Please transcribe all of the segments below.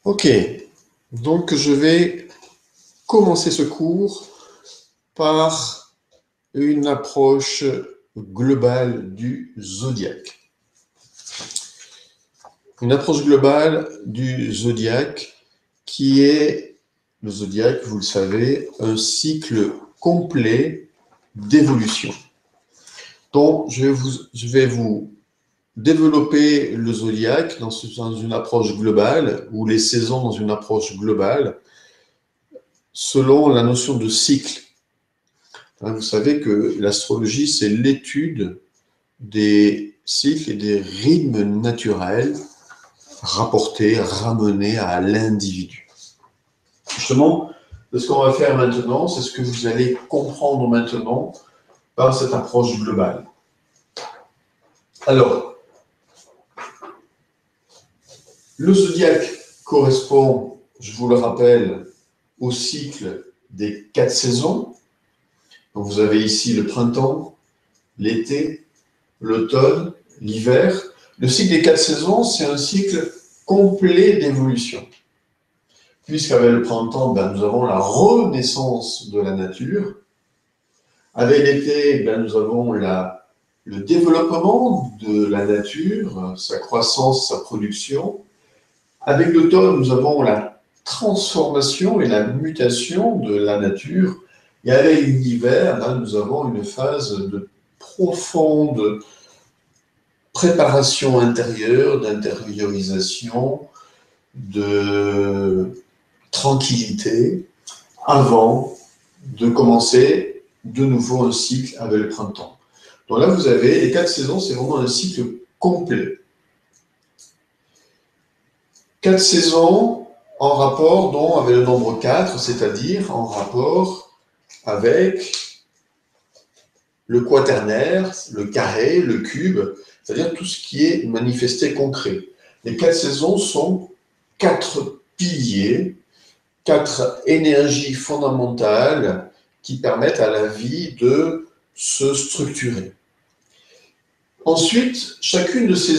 Ok, donc je vais commencer ce cours par une approche globale du zodiaque. Une approche globale du zodiaque qui est, le zodiaque, vous le savez, un cycle complet d'évolution. Donc je vais vous développer le zodiaque dans une approche globale, ou les saisons dans une approche globale, selon la notion de cycle. Vous savez que l'astrologie, c'est l'étude des cycles et des rythmes naturels rapportés, ramenés à l'individu. Justement, ce qu'on va faire maintenant, c'est ce que vous allez comprendre maintenant par cette approche globale. Alors, le zodiaque correspond, je vous le rappelle, au cycle des 4 saisons. Donc vous avez ici le printemps, l'été, l'automne, l'hiver. Le cycle des 4 saisons, c'est un cycle complet d'évolution. Puisqu'avec le printemps, nous avons la renaissance de la nature. Avec l'été, nous avons le développement de la nature, sa croissance, sa production. Avec l'automne, nous avons la transformation et la mutation de la nature. Et avec l'hiver, nous avons une phase de profonde préparation intérieure, d'intériorisation, de tranquillité, avant de commencer de nouveau un cycle avec le printemps. Donc là, vous avez les 4 saisons, c'est vraiment un cycle complet. 4 saisons en rapport donc avec le nombre 4, c'est-à-dire en rapport avec le quaternaire, le carré, le cube, c'est-à-dire tout ce qui est manifesté concret. Les 4 saisons sont 4 piliers, 4 énergies fondamentales qui permettent à la vie de se structurer. Ensuite, chacune de ces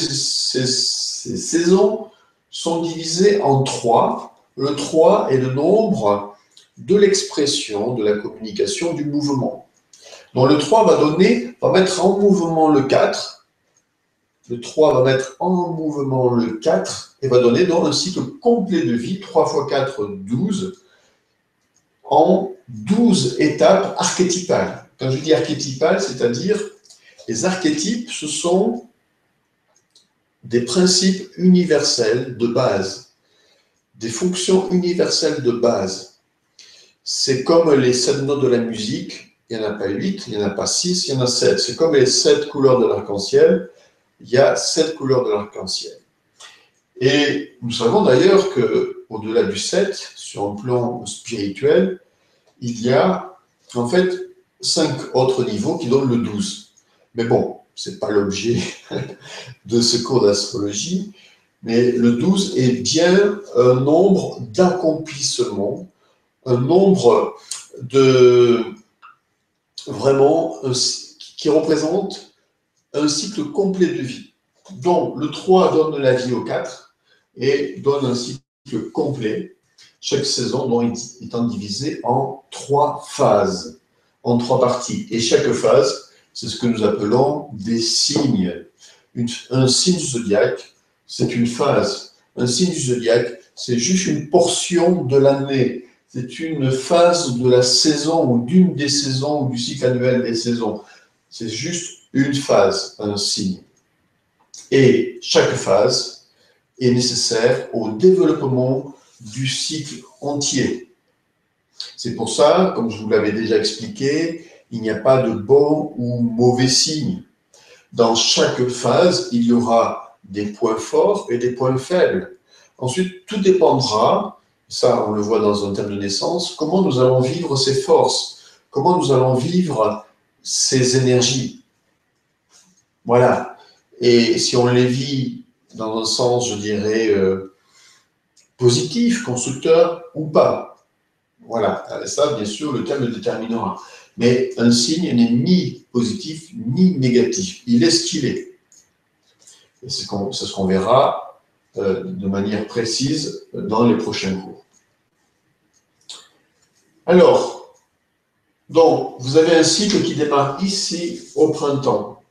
saisons sont divisées en 3. Le 3 est le nombre de l'expression, de la communication, du mouvement. Donc le 3 va mettre en mouvement le 4. Le 3 va mettre en mouvement le 4 et va donner donc un cycle complet de vie, 3 x 4, 12, en 12 étapes archétypales. Quand je dis archétypales, c'est-à-dire les archétypes, ce sont des principes universels de base, des fonctions universelles de base. C'est comme les 7 notes de la musique, il n'y en a pas 8, il n'y en a pas 6, il y en a 7. C'est comme les 7 couleurs de l'arc-en-ciel, il y a 7 couleurs de l'arc-en-ciel. Et nous savons d'ailleurs qu'au-delà du 7, sur un plan spirituel, il y a en fait 5 autres niveaux qui donnent le 12. Mais bon, ce n'est pas l'objet de ce cours d'astrologie, mais le 12 est bien un nombre d'accomplissements, un nombre de vraiment qui représente un cycle complet de vie. Donc le 3 donne la vie au 4 et donne un cycle complet, chaque saison donc étant divisée en 3 phases, en 3 parties. Et chaque phase, c'est ce que nous appelons des signes. Un signe du zodiaque, c'est une phase. Un signe du zodiaque, c'est juste une portion de l'année. C'est une phase de la saison ou d'une des saisons ou du cycle annuel des saisons. C'est juste une phase, un signe. Et chaque phase est nécessaire au développement du cycle entier. C'est pour ça, comme je vous l'avais déjà expliqué, il n'y a pas de bon ou mauvais signe. Dans chaque phase, il y aura des points forts et des points faibles. Ensuite, tout dépendra, ça on le voit dans un thème de naissance, comment nous allons vivre ces forces, comment nous allons vivre ces énergies. Voilà. Et si on les vit dans un sens, je dirais, positif, constructeur ou pas. Voilà. Ça, bien sûr, le thème le déterminera. Mais un signe n'est ni positif ni négatif. Il est ce qu'il est. Et c'est ce qu'on verra de manière précise dans les prochains cours. Alors, donc, vous avez un cycle qui démarre ici au printemps.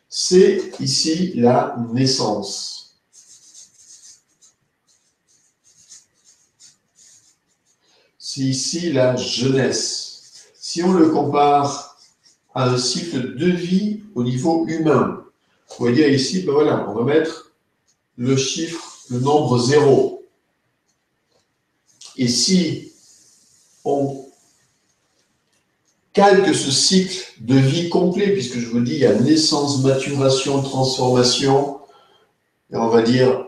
C'est ici la naissance. C'est ici la jeunesse. Si on le compare à un cycle de vie au niveau humain, vous voyez ici, ben voilà, on va mettre le chiffre, le nombre 0. Et si on calque ce cycle de vie complet, puisque je vous dis, il y a naissance, maturation, transformation, et on va dire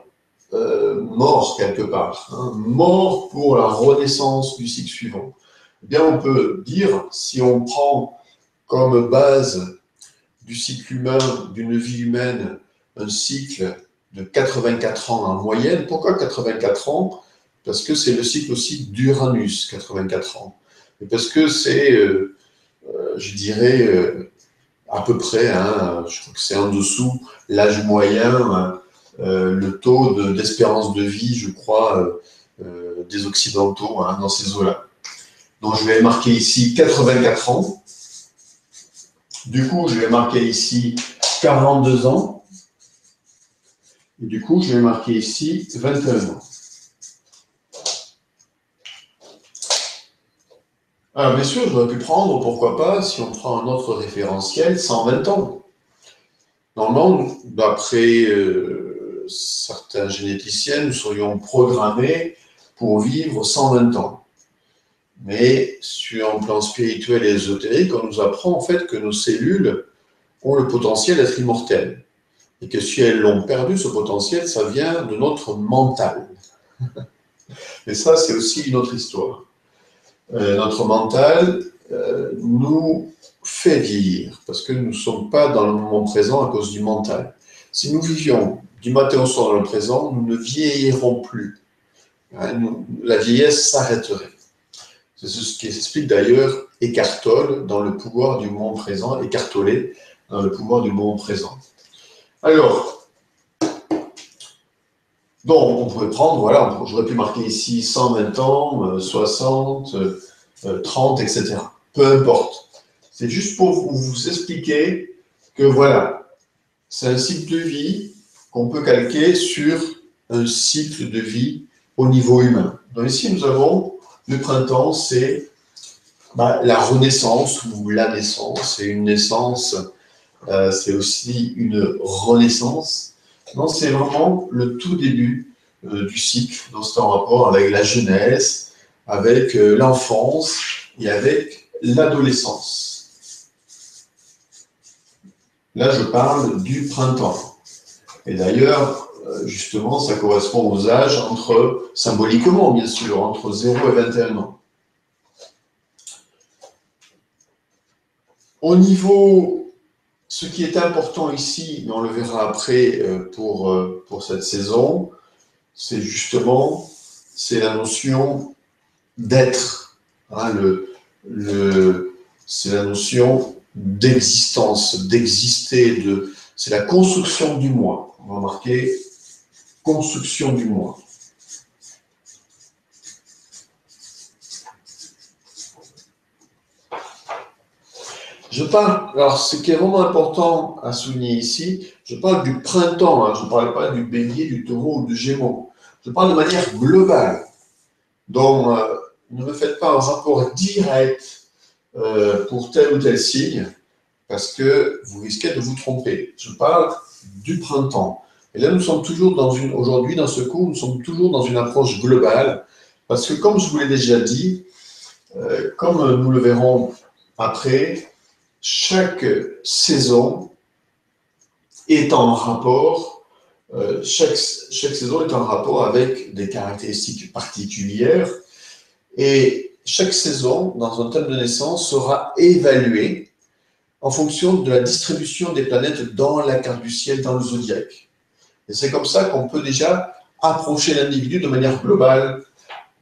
mort quelque part, hein, mort pour la renaissance du cycle suivant. Eh bien, on peut dire, si on prend comme base du cycle humain, d'une vie humaine, un cycle de 84 ans en moyenne. Pourquoi 84 ans? Parce que c'est le cycle aussi d'Uranus, 84 ans. Et parce que c'est, je dirais, à peu près, hein, je crois que c'est en dessous l'âge moyen, le taux d'espérance de vie, je crois, des Occidentaux, hein, dans ces eaux-là. Donc je vais marquer ici 84 ans. Du coup, je vais marquer ici 42 ans. Et du coup, je vais marquer ici 21 ans. Alors, bien sûr, j'aurais pu prendre, pourquoi pas, si on prend un autre référentiel, 120 ans. Normalement, d'après certains généticiens, nous serions programmés pour vivre 120 ans. Mais sur un plan spirituel et ésotérique, on nous apprend en fait que nos cellules ont le potentiel d'être immortelles. Et que si elles l'ont perdu, ce potentiel, ça vient de notre mental. Et ça, c'est aussi une autre histoire. Notre mental nous fait vieillir, parce que nous ne sommes pas dans le moment présent à cause du mental. Si nous vivions du matin au soir dans le présent, nous ne vieillirons plus. La vieillesse s'arrêterait. C'est ce qui explique d'ailleurs Eckhart Tolle dans le pouvoir du moment présent, Eckhart Tolle dans le pouvoir du moment présent. Alors, donc on pourrait prendre, voilà, j'aurais pu marquer ici 120 ans, 60, 30, etc. Peu importe. C'est juste pour vous expliquer que voilà, c'est un cycle de vie qu'on peut calquer sur un cycle de vie au niveau humain. Donc ici, nous avons le printemps, c'est la renaissance ou la naissance. C'est une naissance, c'est aussi une renaissance. Donc c'est vraiment le tout début du cycle, donc c'est en rapport avec la jeunesse, avec l'enfance et avec l'adolescence. Là, je parle du printemps. Et d'ailleurs, justement, ça correspond aux âges entre, symboliquement bien sûr, entre 0 et 21 ans. Au niveau, ce qui est important ici, mais on le verra après pour cette saison, c'est justement, c'est la notion d'être. Hein, c'est la notion d'existence, d'exister, c'est la construction du moi. On va marquer construction du moi. Je parle, alors ce qui est vraiment important à souligner ici, je parle du printemps, hein, je ne parle pas du bélier, du taureau ou du gémeaux. Je parle de manière globale. Donc, ne me faites pas un rapport direct pour tel ou tel signe, parce que vous risquez de vous tromper. Je parle du printemps. Et là, nous sommes toujours aujourd'hui, dans ce cours, nous sommes toujours dans une approche globale, parce que comme je vous l'ai déjà dit, comme nous le verrons après, chaque saison est en rapport, chaque saison est en rapport avec des caractéristiques particulières, et chaque saison, dans un thème de naissance, sera évaluée en fonction de la distribution des planètes dans la carte du ciel, dans le zodiaque. Et c'est comme ça qu'on peut déjà approcher l'individu de manière globale,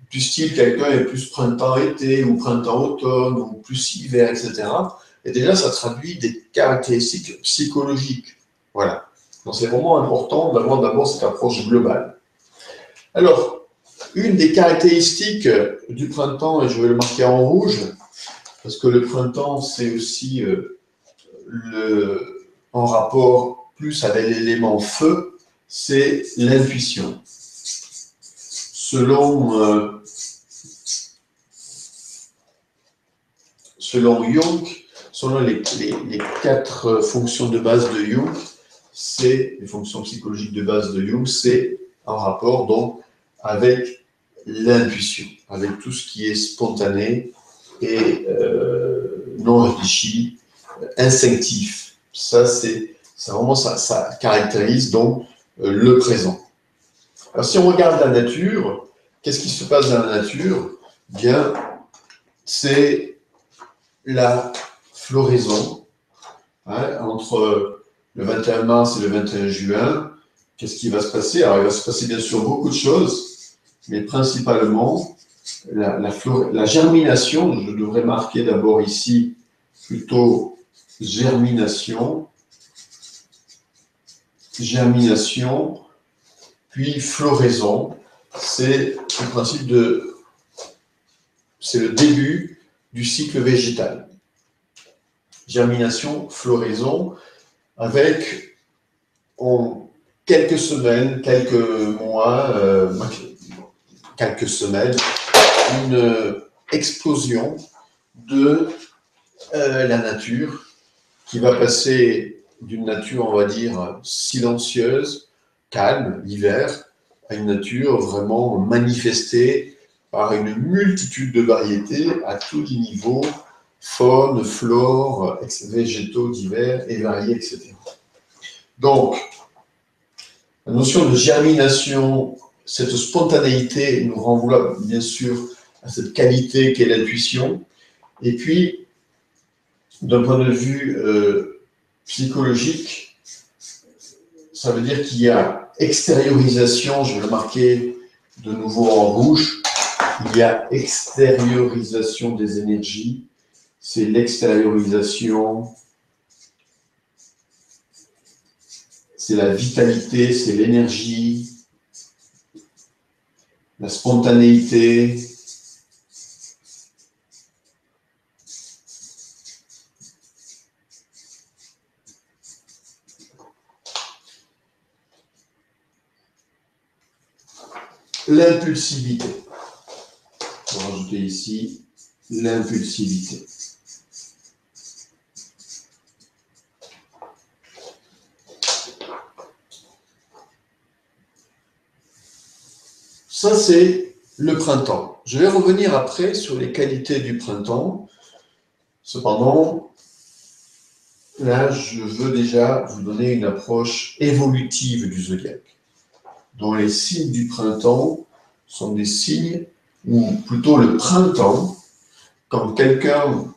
du style quelqu'un est plus printemps-été, ou printemps-automne, ou plus hiver, etc. Et déjà, ça traduit des caractéristiques psychologiques. Voilà. Donc c'est vraiment important d'avoir d'abord cette approche globale. Alors, une des caractéristiques du printemps, et je vais le marquer en rouge, parce que le printemps, c'est aussi en rapport plus avec l'élément feu, c'est l'intuition. Selon Jung, selon les 4 fonctions de base de Jung, c'est les fonctions psychologiques de base de Jung, c'est en rapport donc avec l'intuition, avec tout ce qui est spontané et non réfléchi, instinctif. Ça, c'est vraiment ça caractérise donc le présent. Alors, si on regarde la nature, qu'est-ce qui se passe dans la nature? Bien, c'est la floraison entre le 21 mars et le 21 juin. Qu'est-ce qui va se passer? Alors, il va se passer bien sûr beaucoup de choses, mais principalement la germination. Je devrais marquer d'abord ici plutôt germination, puis floraison. C'est le principe c'est le début du cycle végétal. Germination, floraison, avec en quelques semaines, quelques mois, quelques semaines, une explosion de la nature qui va passer d'une nature, on va dire, silencieuse, calme, l'hiver, à une nature vraiment manifestée par une multitude de variétés à tous les niveaux, faune, flore, végétaux divers et variés, etc. Donc, la notion de germination, cette spontanéité nous renvoie bien sûr à cette qualité qu'est l'intuition. Et puis, d'un point de vue psychologique, ça veut dire qu'il y a extériorisation, je vais le marquer de nouveau en rouge, il y a extériorisation des énergies, c'est l'extériorisation, c'est la vitalité, c'est l'énergie, la spontanéité, l'impulsivité. On va rajouter ici l'impulsivité. Ça, c'est le printemps. Je vais revenir après sur les qualités du printemps. Cependant, là, je veux déjà vous donner une approche évolutive du zodiaque, dont les signes du printemps sont des signes où, plutôt le printemps, quand quelqu'un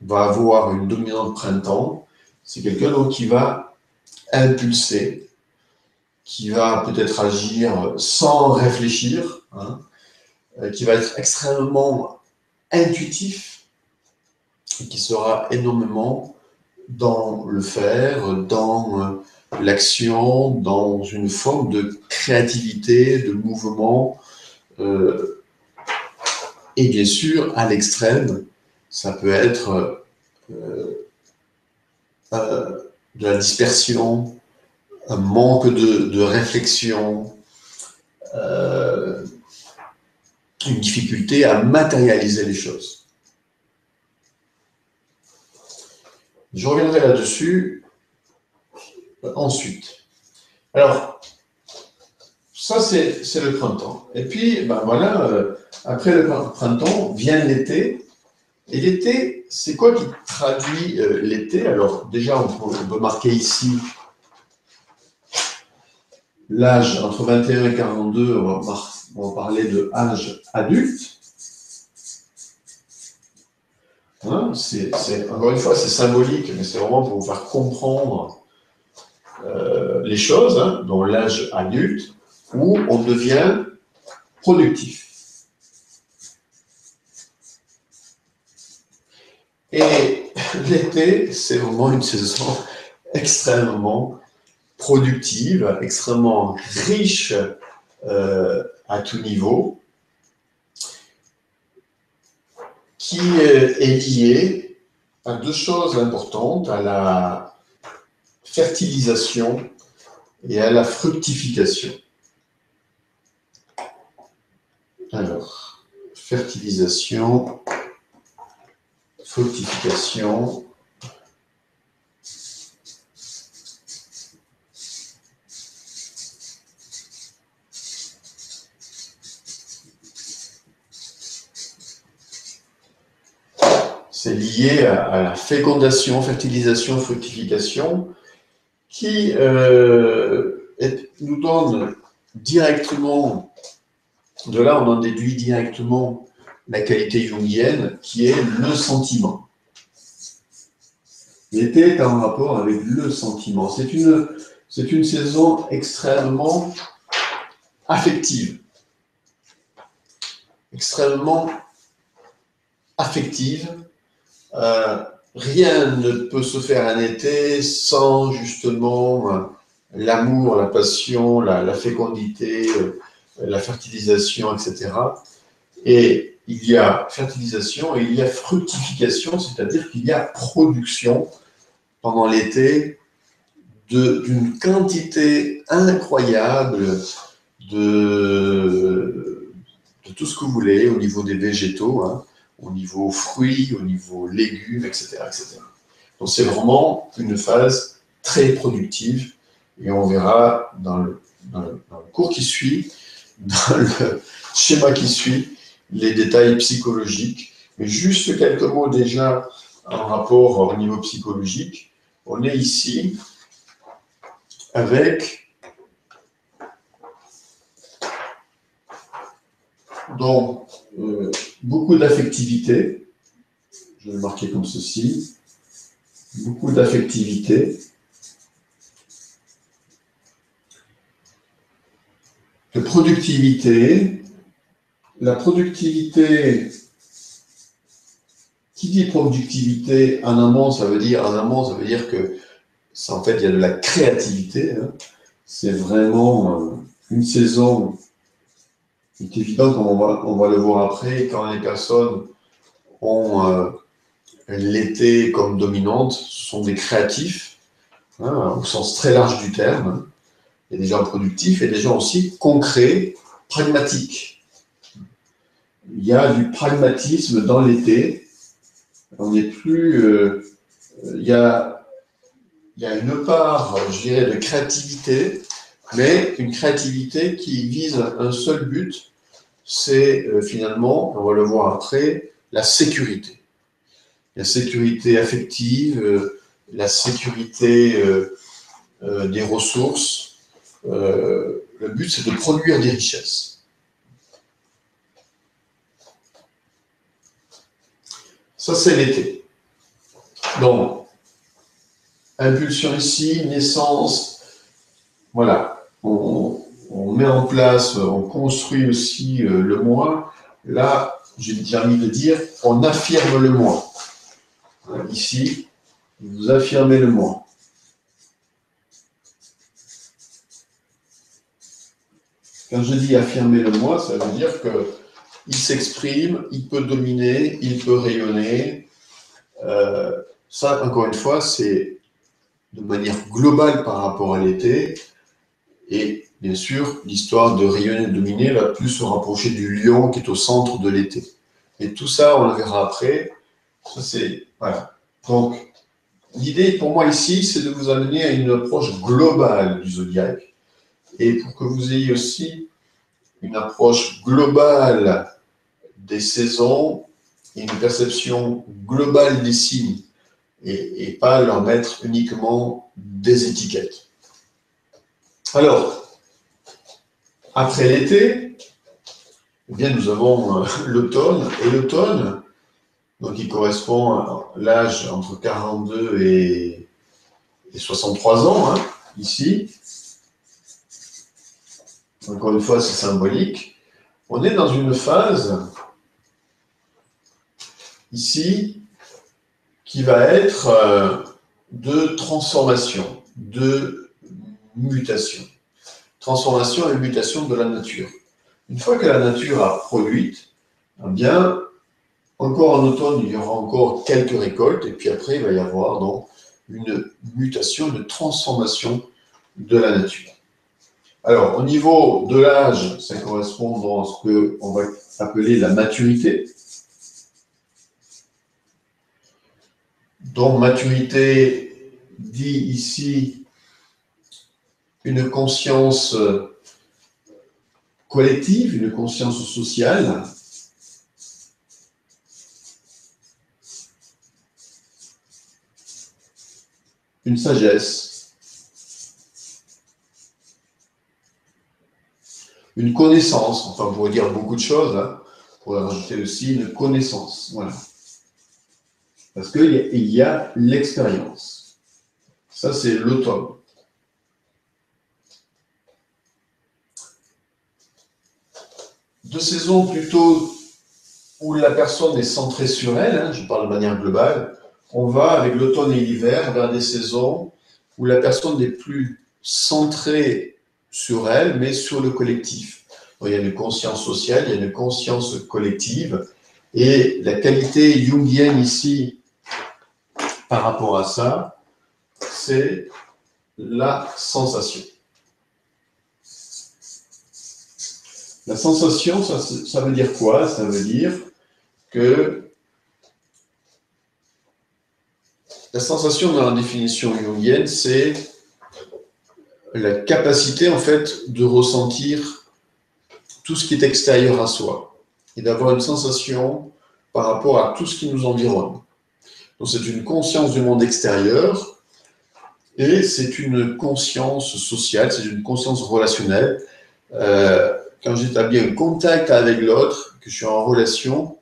va avoir une dominante printemps, c'est quelqu'un qui va impulser, qui va peut-être agir sans réfléchir, qui va être extrêmement intuitif et qui sera énormément dans le faire, dans l'action, dans une forme de créativité, de mouvement. Et bien sûr, à l'extrême, ça peut être de la dispersion, un manque de réflexion, une difficulté à matérialiser les choses. Je reviendrai là-dessus ensuite. Alors, ça c'est le printemps. Et puis, ben voilà, après le printemps vient l'été. Et l'été, c'est quoi qui traduit l'été? Alors déjà, on peut marquer ici l'âge entre 21 et 42, on va parler de âge adulte. Encore une fois, c'est symbolique, mais c'est vraiment pour vous faire comprendre les choses, dans l'âge adulte, où on devient productif. Et l'été, c'est vraiment une saison extrêmement productive, extrêmement riche à tout niveau, qui est lié à deux choses importantes, à la fertilisation et à la fructification. Alors, fertilisation, fructification. C'est lié à la fécondation, fertilisation, fructification, qui nous donne directement, de là on en déduit directement la qualité jungienne, qui est le sentiment. L'été est en rapport avec le sentiment. C'est une saison extrêmement affective. Extrêmement affective. Rien ne peut se faire un été sans justement l'amour, la passion, la fécondité, la fertilisation, etc. Et il y a fertilisation et il y a fructification, c'est-à-dire qu'il y a production pendant l'été d'une quantité incroyable de tout ce que vous voulez au niveau des végétaux, hein, au niveau fruits, au niveau légumes, etc. etc. Donc c'est vraiment une phase très productive et on verra dans le cours qui suit, dans le schéma qui suit, les détails psychologiques. Mais juste quelques mots déjà en rapport au niveau psychologique. On est ici avec donc beaucoup d'affectivité. Je vais le marquer comme ceci. Beaucoup d'affectivité. De productivité. La productivité, qui dit productivité en amont, ça veut dire que en fait, il y a de la créativité. Hein. C'est vraiment une saison qui est évidente, comme on va le voir après, quand les personnes ont l'été comme dominante, ce sont des créatifs, hein, au sens très large du terme. Il y a des gens productifs et des gens aussi concrets, pragmatiques. Il y a du pragmatisme dans l'été. On n'est plus... il y a une part, je dirais, de créativité, mais une créativité qui vise un seul but, c'est finalement, on va le voir après, la sécurité. La sécurité affective, la sécurité des ressources. Le but, c'est de produire des richesses. Ça, c'est l'été. Donc, impulsion ici, naissance, voilà. On met en place, on construit aussi le moi. Là, j'ai envie de dire, on affirme le moi. Ici, vous affirmez le moi. Quand je dis affirmer le moi, ça veut dire qu'il s'exprime, il peut dominer, il peut rayonner. Ça, encore une fois, c'est de manière globale par rapport à l'été. Et bien sûr, l'histoire de rayonner et de dominer va plus se rapprocher du lion qui est au centre de l'été. Et tout ça, on le verra après. Ça, c'est... Voilà. Donc, l'idée pour moi ici, c'est de vous amener à une approche globale du zodiaque. Et pour que vous ayez aussi une approche globale des saisons et une perception globale des signes. Et pas leur mettre uniquement des étiquettes. Alors, après l'été, eh bien, nous avons l'automne. Et l'automne, donc il correspond à l'âge entre 42 et 63 ans, hein, ici. Encore une fois, c'est symbolique. On est dans une phase, ici, qui va être de transformation, de mutation. Transformation et mutation de la nature. Une fois que la nature a produit, eh bien, encore en automne, il y aura encore quelques récoltes, et puis après, il va y avoir donc une mutation, une transformation de la nature. Alors, au niveau de l'âge, ça correspond dans ce qu'on va appeler la maturité. Donc, maturité dit ici une conscience collective, une conscience sociale. Une sagesse, une connaissance, enfin, on pourrait dire beaucoup de choses, hein, on pourrait rajouter aussi une connaissance, voilà. Parce qu'il y a l'expérience. Ça, c'est l'automne. Deux saisons plutôt où la personne est centrée sur elle, hein, je parle de manière globale, on va, avec l'automne et l'hiver, vers des saisons où la personne n'est plus centrée sur elle, mais sur le collectif. Donc, il y a une conscience sociale, il y a une conscience collective, et la qualité jungienne ici, par rapport à ça, c'est la sensation. La sensation, ça veut dire quoi? Ça veut dire que la sensation dans la définition jungienne, c'est la capacité en fait de ressentir tout ce qui est extérieur à soi et d'avoir une sensation par rapport à tout ce qui nous environne. Donc c'est une conscience du monde extérieur et c'est une conscience sociale, c'est une conscience relationnelle. Quand j'établis un contact avec l'autre, que je suis en relation,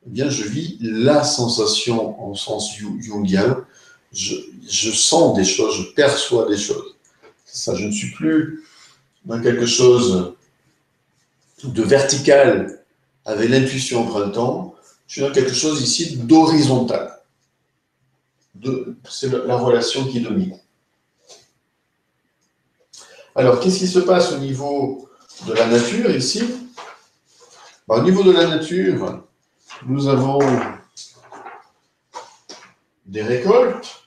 eh bien je vis la sensation en sens jungien. Je sens des choses, je perçois des choses. Ça, je ne suis plus dans quelque chose de vertical avec l'intuition au printemps, je suis dans quelque chose ici d'horizontal. C'est la relation qui domine. Alors, qu'est-ce qui se passe au niveau de la nature ici? Au niveau de la nature, nous avons des récoltes,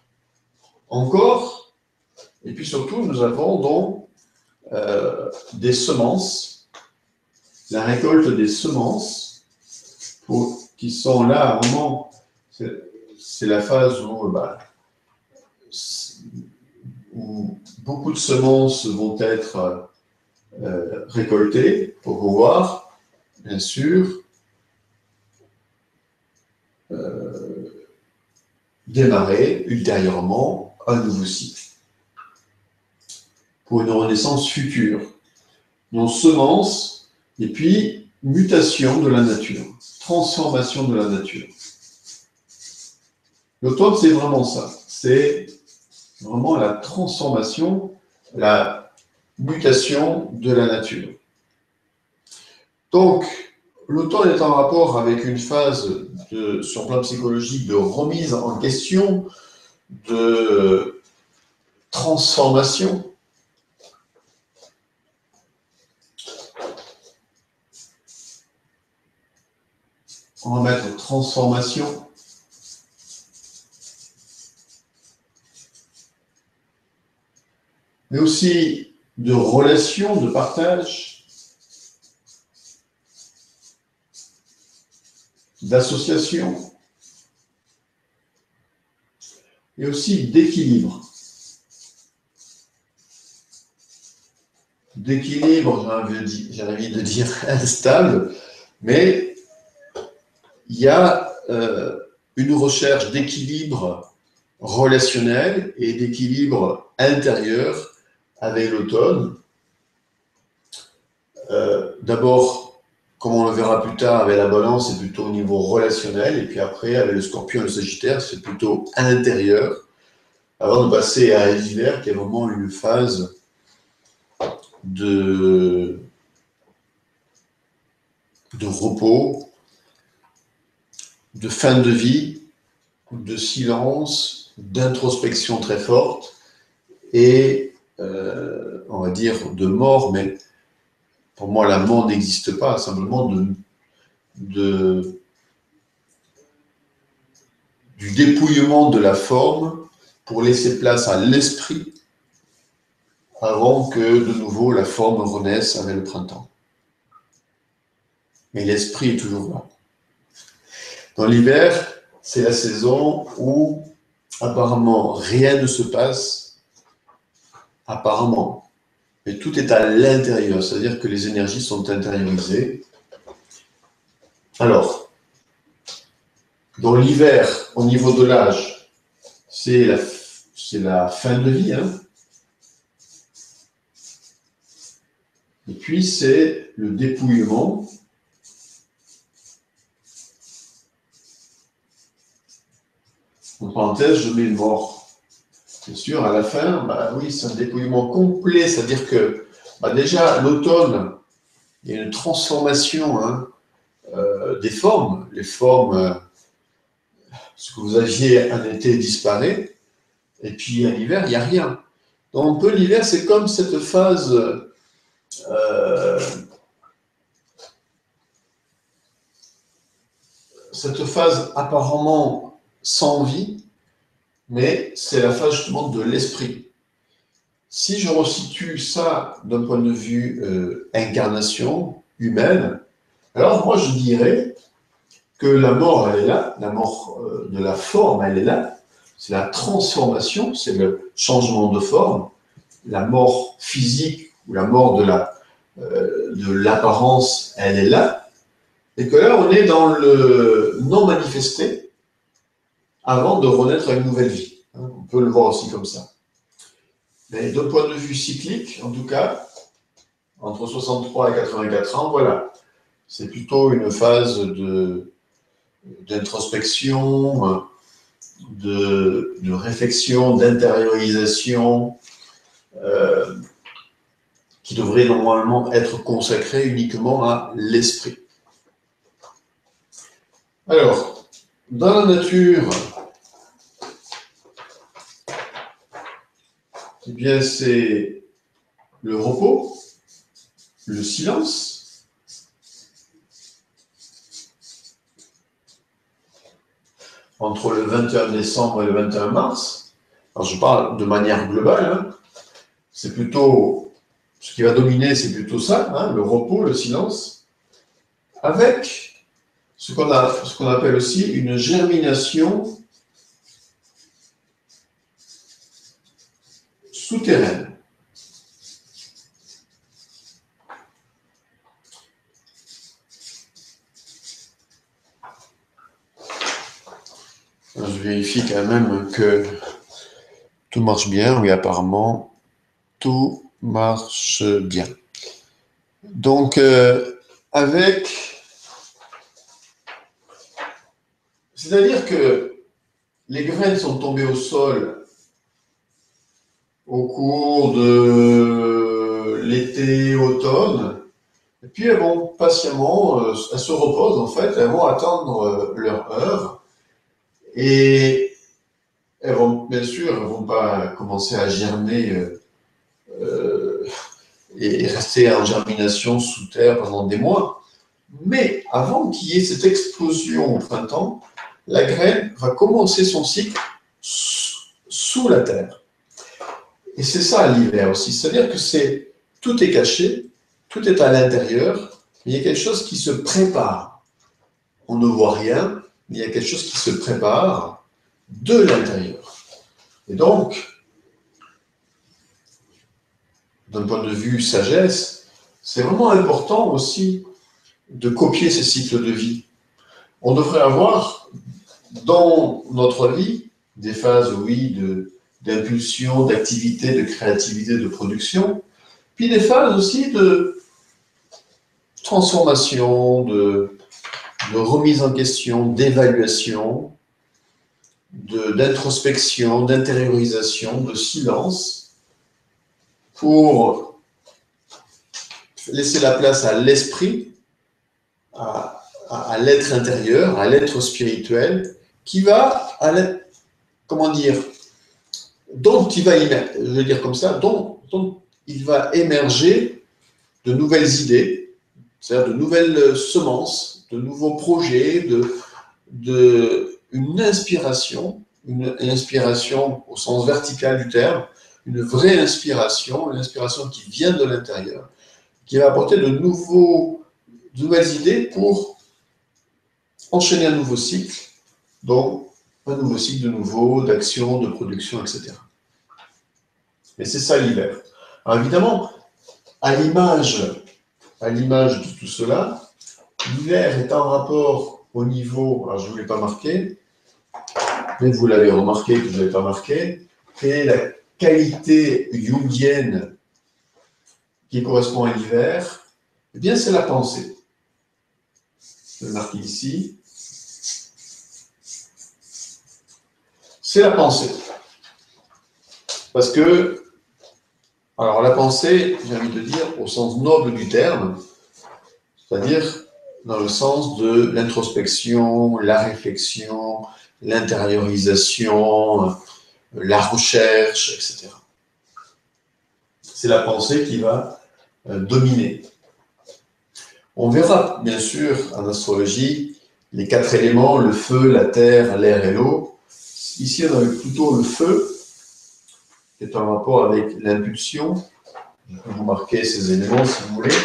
encore, et puis surtout, nous avons donc des semences, la récolte des semences, qui sont là à un moment, c'est la phase où beaucoup de semences vont être récoltées pour pouvoir, bien sûr, démarrer ultérieurement un nouveau cycle pour une renaissance future. Donc semence et puis mutation de la nature, transformation de la nature. L'automne, c'est vraiment ça. C'est vraiment la transformation, la mutation de la nature. Donc, l'automne est en rapport avec une phase sur le plan psychologique de remise en question, de transformation. On va mettre transformation. Mais aussi de relation, de partage, d'association, et aussi d'équilibre. D'équilibre, j'ai envie de dire instable, mais il y a une recherche d'équilibre relationnel et d'équilibre intérieur avec l'automne. D'abord, comme on le verra plus tard, avec la balance, c'est plutôt au niveau relationnel, et puis après, avec le scorpion et le sagittaire, c'est plutôt intérieur, avant de passer à l'hiver, qui est vraiment une phase de repos, de fin de vie, de silence, d'introspection très forte, et on va dire de mort, mais Pour moi, la mort n'existe pas, simplement du dépouillement de la forme pour laisser place à l'esprit avant que de nouveau la forme renaisse avec le printemps. Mais l'esprit est toujours là. Dans l'hiver, c'est la saison où apparemment rien ne se passe, apparemment, mais tout est à l'intérieur, c'est-à-dire que les énergies sont intériorisées. Alors, dans l'hiver, au niveau de l'âge, c'est la fin de vie, hein. Et puis c'est le dépouillement. En parenthèse, je mets une mort. Bien sûr, à la fin, bah oui, c'est un dépouillement complet, c'est-à-dire que déjà, l'automne, il y a une transformation, hein, des formes. Les formes, ce que vous aviez en été disparaît, et puis à l'hiver, il n'y a rien. Donc, un peu l'hiver, c'est comme cette phase apparemment sans vie, mais c'est la phase justement de l'esprit. Si je resitue ça d'un point de vue incarnation humaine, alors moi je dirais que la mort, elle est là, la mort de la forme, elle est là, c'est la transformation, c'est le changement de forme, la mort physique ou la mort de l'apparence, elle est là, et que là on est dans le non manifesté avant de renaître à une nouvelle vie. On peut le voir aussi comme ça. Mais d'un point de vue cyclique, en tout cas, entre 63 et 84 ans, voilà, c'est plutôt une phase d'introspection, de réflexion, d'intériorisation, qui devrait normalement être consacrée uniquement à l'esprit. Alors, dans la nature, eh bien, c'est le repos, le silence. Entre le 21 décembre et le 21 mars, alors je parle de manière globale, hein, c'est plutôt, ce qui va dominer, c'est plutôt ça, hein, le repos, le silence, avec ce qu'on appelle aussi une germination souterraine. Je vérifie quand même que tout marche bien. Oui, apparemment, tout marche bien. Donc, c'est-à-dire que les graines sont tombées au sol au cours de l'été, automne, et puis elles vont patiemment, elles se reposent en fait, elles vont attendre leur heure, et elles vont, bien sûr, elles ne vont pas commencer à germer et rester en germination sous terre pendant des mois. Mais avant qu'il y ait cette explosion au printemps, la graine va commencer son cycle sous la terre. Et c'est ça l'hiver aussi, c'est-à-dire que tout est caché, tout est à l'intérieur, mais il y a quelque chose qui se prépare. On ne voit rien, mais il y a quelque chose qui se prépare de l'intérieur. Et donc, d'un point de vue sagesse, c'est vraiment important aussi de copier ces cycles de vie. On devrait avoir dans notre vie des phases, oui, d'impulsion, d'activité, de créativité, de production, puis des phases aussi de transformation, de remise en question, d'évaluation, d'introspection, d'intériorisation, de silence, pour laisser la place à l'esprit, à l'être intérieur, à l'être spirituel, qui va, comment dire, dont il va, je vais dire comme ça, dont il va émerger de nouvelles idées, c'est-à-dire de nouvelles semences, de nouveaux projets, une inspiration au sens vertical du terme, une vraie inspiration, une inspiration qui vient de l'intérieur, qui va apporter de nouvelles idées pour enchaîner un nouveau cycle, donc un nouveau cycle de nouveau, d'action, de production, etc. Mais c'est ça l'hiver. Alors évidemment, à l'image de tout cela, l'hiver est en rapport au niveau, alors je ne vous l'ai pas marqué, mais vous l'avez remarqué que je ne l'avais pas marqué, quelle est la qualité jungienne qui correspond à l'hiver? Eh bien, c'est la pensée. Je vais le marquer ici. C'est la pensée. Parce que, alors la pensée, j'ai envie de dire, au sens noble du terme, c'est-à-dire dans le sens de l'introspection, la réflexion, l'intériorisation, la recherche, etc. C'est la pensée qui va dominer. On verra, bien sûr, en astrologie, les 4 éléments, le feu, la terre, l'air et l'eau. Ici, on a plutôt le feu, qui est en rapport avec l'impulsion. Je peux vous marquer ces éléments si vous voulez.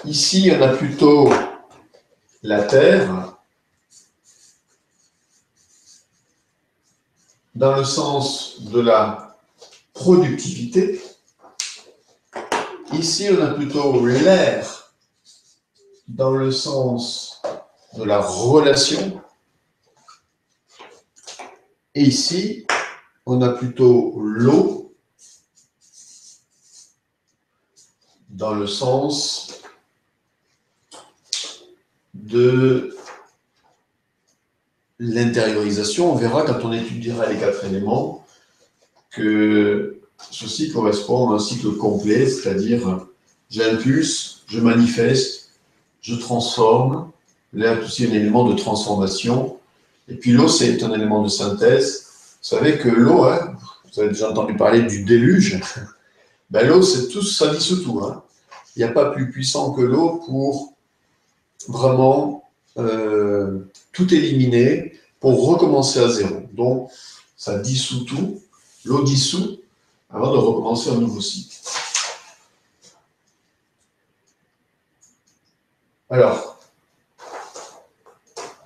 Ici, on a plutôt la terre, dans le sens de la productivité. Ici, on a plutôt l'air, dans le sens de la relation. Et ici, on a plutôt l'eau, dans le sens de l'intériorisation. On verra quand on étudiera les 4 éléments que ceci correspond à un cycle complet, c'est-à-dire j'impulse, je manifeste, je transforme. L'air est aussi un élément de transformation. Et puis l'eau, c'est un élément de synthèse. Vous savez que l'eau, hein, vous avez déjà entendu parler du déluge, ben, l'eau, c'est tout, ça dissout tout. Hein. Il n'y a pas plus puissant que l'eau pour vraiment tout éliminer, pour recommencer à zéro. Donc, ça dissout tout, l'eau dissout, avant de recommencer un nouveau cycle. Alors,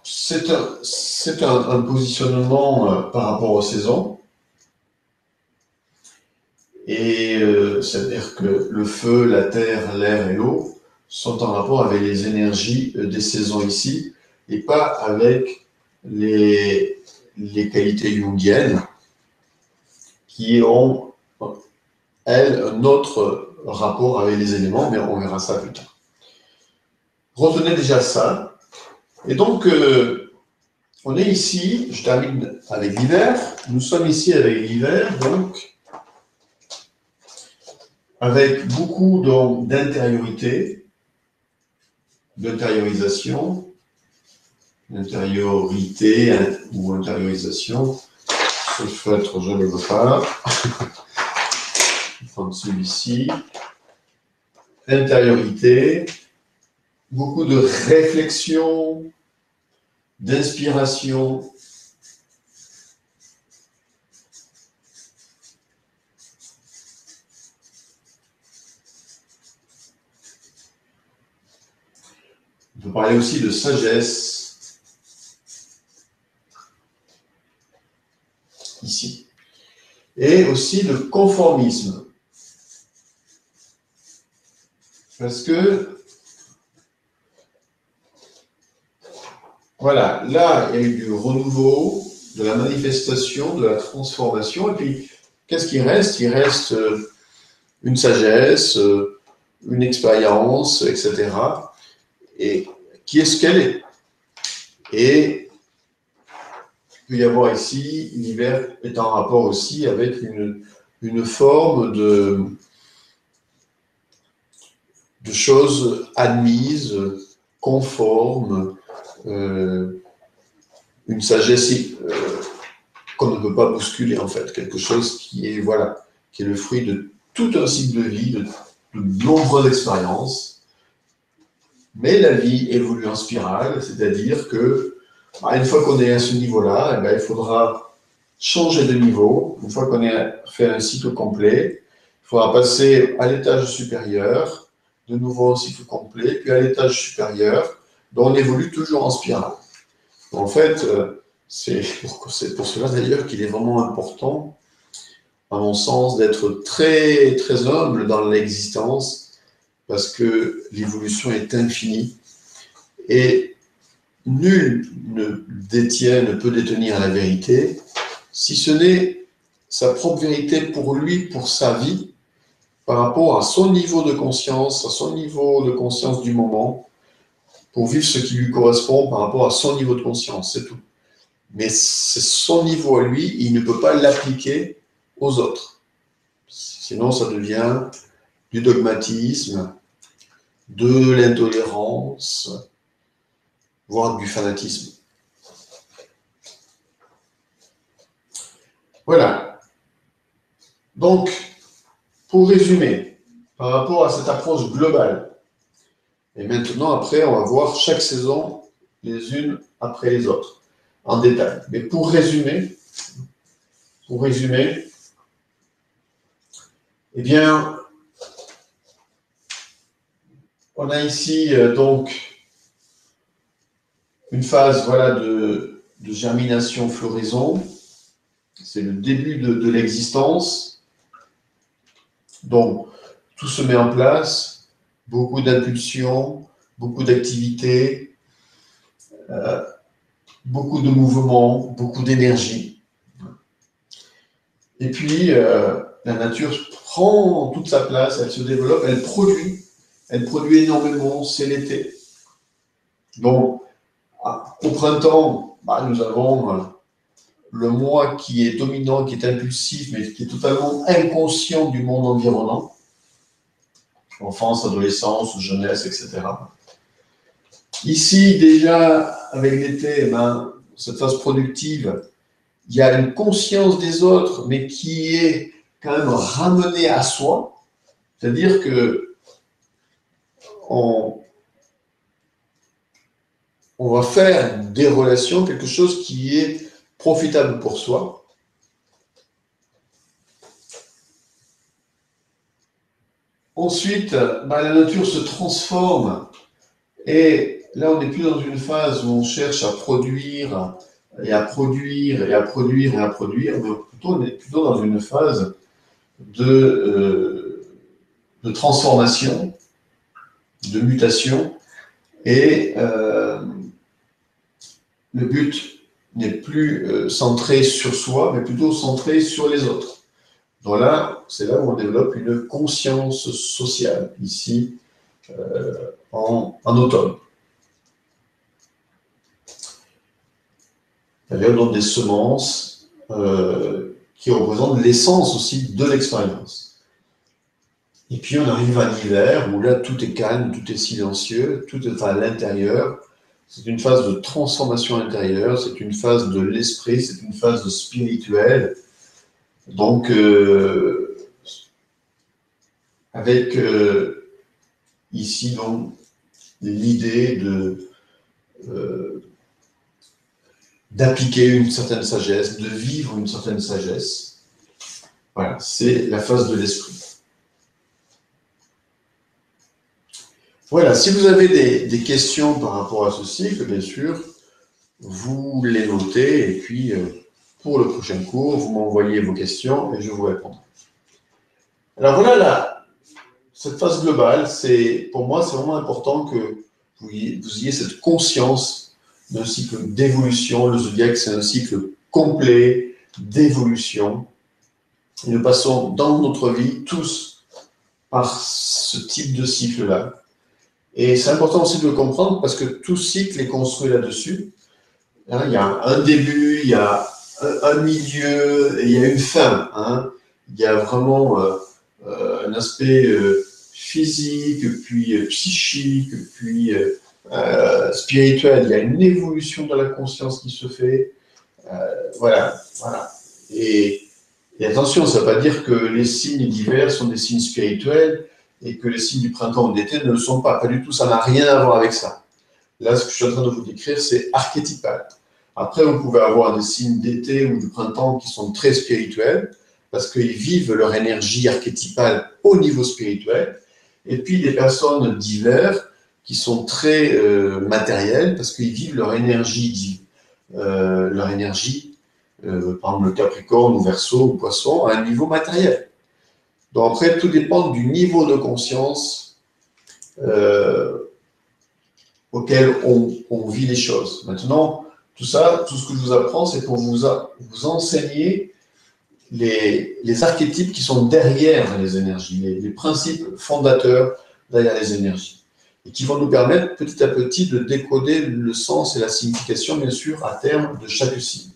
c'est un positionnement par rapport aux saisons. Et c'est-à-dire que le feu, la terre, l'air et l'eau sont en rapport avec les énergies des saisons ici, et pas avec les qualités jungiennes qui ont, elles, un autre rapport avec les éléments, mais on verra ça plus tard. Retenez déjà ça. Et donc, on est ici, je termine avec l'hiver, nous sommes ici avec l'hiver, donc, avec beaucoup d'intériorité, d'intériorisation, intériorité ou intériorisation, ce feutre, je ne le veux pas, je vais prendre celui-ci, intériorité, beaucoup de réflexion, d'inspiration, on peut parler aussi de sagesse, ici, et aussi de conformisme. Parce que, voilà, là, il y a eu du renouveau, de la manifestation, de la transformation, et puis, qu'est-ce qui reste? Il reste une sagesse, une expérience, etc. Et qui est ce qu'elle est? Et il peut y avoir ici, l'hiver est en rapport aussi avec une forme de choses admises, conformes, une sagesse qu'on ne peut pas bousculer en fait, quelque chose qui est, voilà, qui est le fruit de tout un cycle de vie, de nombreuses expériences. Mais la vie évolue en spirale, c'est-à-dire que, une fois qu'on est à ce niveau-là, il faudra changer de niveau. Une fois qu'on a fait un cycle complet, il faudra passer à l'étage supérieur, de nouveau un cycle complet, puis à l'étage supérieur, dont on évolue toujours en spirale. En fait, c'est pour cela d'ailleurs qu'il est vraiment important, à mon sens, d'être très, très humble dans l'existence, parce que l'évolution est infinie et nul ne peut détenir la vérité, si ce n'est sa propre vérité pour lui, pour sa vie, par rapport à son niveau de conscience, à son niveau de conscience du moment, pour vivre ce qui lui correspond par rapport à son niveau de conscience, c'est tout. Mais c'est son niveau à lui, il ne peut pas l'appliquer aux autres. Sinon, ça devient du dogmatisme, de l'intolérance, voire du fanatisme. Voilà. Donc, pour résumer, par rapport à cette approche globale, et maintenant, après, on va voir chaque saison les unes après les autres, en détail. Mais pour résumer, eh bien, on a ici donc une phase voilà, de germination, floraison. C'est le début de l'existence. Donc, tout se met en place, beaucoup d'impulsions, beaucoup d'activités, beaucoup de mouvements, beaucoup d'énergie. Et puis, la nature prend toute sa place, elle se développe, elle produit énormément, c'est l'été. Donc, au printemps, nous avons le moi qui est dominant, qui est impulsif, mais qui est totalement inconscient du monde environnant, enfance, adolescence, jeunesse, etc. Ici, déjà, avec l'été, cette phase productive, il y a une conscience des autres, mais qui est quand même ramenée à soi. C'est-à-dire que on va faire des relations quelque chose qui est profitable pour soi. Ensuite, la nature se transforme et là, on n'est plus dans une phase où on cherche à produire et à produire et à produire et à produire, mais on est plutôt dans une phase de transformation, de mutation, et le but n'est plus centré sur soi, mais plutôt centré sur les autres. Donc là, c'est là où on développe une conscience sociale, ici, en automne. D'ailleurs, donc des semences qui représentent l'essence aussi de l'expérience. Et puis on arrive à l'hiver où là tout est calme, tout est silencieux, tout est à l'intérieur. C'est une phase de transformation intérieure, c'est une phase de l'esprit, c'est une phase spirituelle. Donc, avec ici donc l'idée d'appliquer une certaine sagesse, de vivre une certaine sagesse. Voilà, c'est la phase de l'esprit. Voilà, si vous avez des questions par rapport à ce cycle, bien sûr, vous les notez et puis pour le prochain cours, vous m'envoyez vos questions et je vous répondrai. Alors voilà, cette phase globale, pour moi, c'est vraiment important que vous ayez cette conscience d'un cycle d'évolution. Le zodiaque, c'est un cycle complet d'évolution. Et nous passons dans notre vie tous par ce type de cycle-là. Et c'est important aussi de le comprendre parce que tout cycle est construit là-dessus. Il y a un début, il y a un milieu et il y a une fin. Il y a vraiment un aspect physique, puis psychique, puis spirituel. Il y a une évolution de la conscience qui se fait. Voilà, voilà. Et attention, ça ne veut pas dire que les signes d'hiver sont des signes spirituels et que les signes du printemps ou d'été ne le sont pas. Pas du tout, ça n'a rien à voir avec ça. Là, ce que je suis en train de vous décrire, c'est archétypal. Après, vous pouvez avoir des signes d'été ou du printemps qui sont très spirituels, parce qu'ils vivent leur énergie archétypale au niveau spirituel. Et puis, des personnes d'hiver qui sont très matérielles, parce qu'ils vivent leur énergie, par exemple le Capricorne ou Verseau ou Poisson, à un niveau matériel. Donc après, tout dépend du niveau de conscience auquel on vit les choses. Maintenant, tout ça, tout ce que je vous apprends, c'est pour vous enseigner les archétypes qui sont derrière les énergies, les principes fondateurs derrière les énergies, et qui vont nous permettre petit à petit de décoder le sens et la signification, bien sûr, à terme de chaque signe.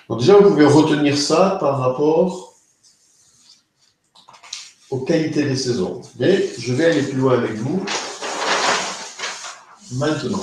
Donc déjà, vous pouvez retenir ça par rapport aux qualités des saisons. Mais je vais aller plus loin avec vous maintenant.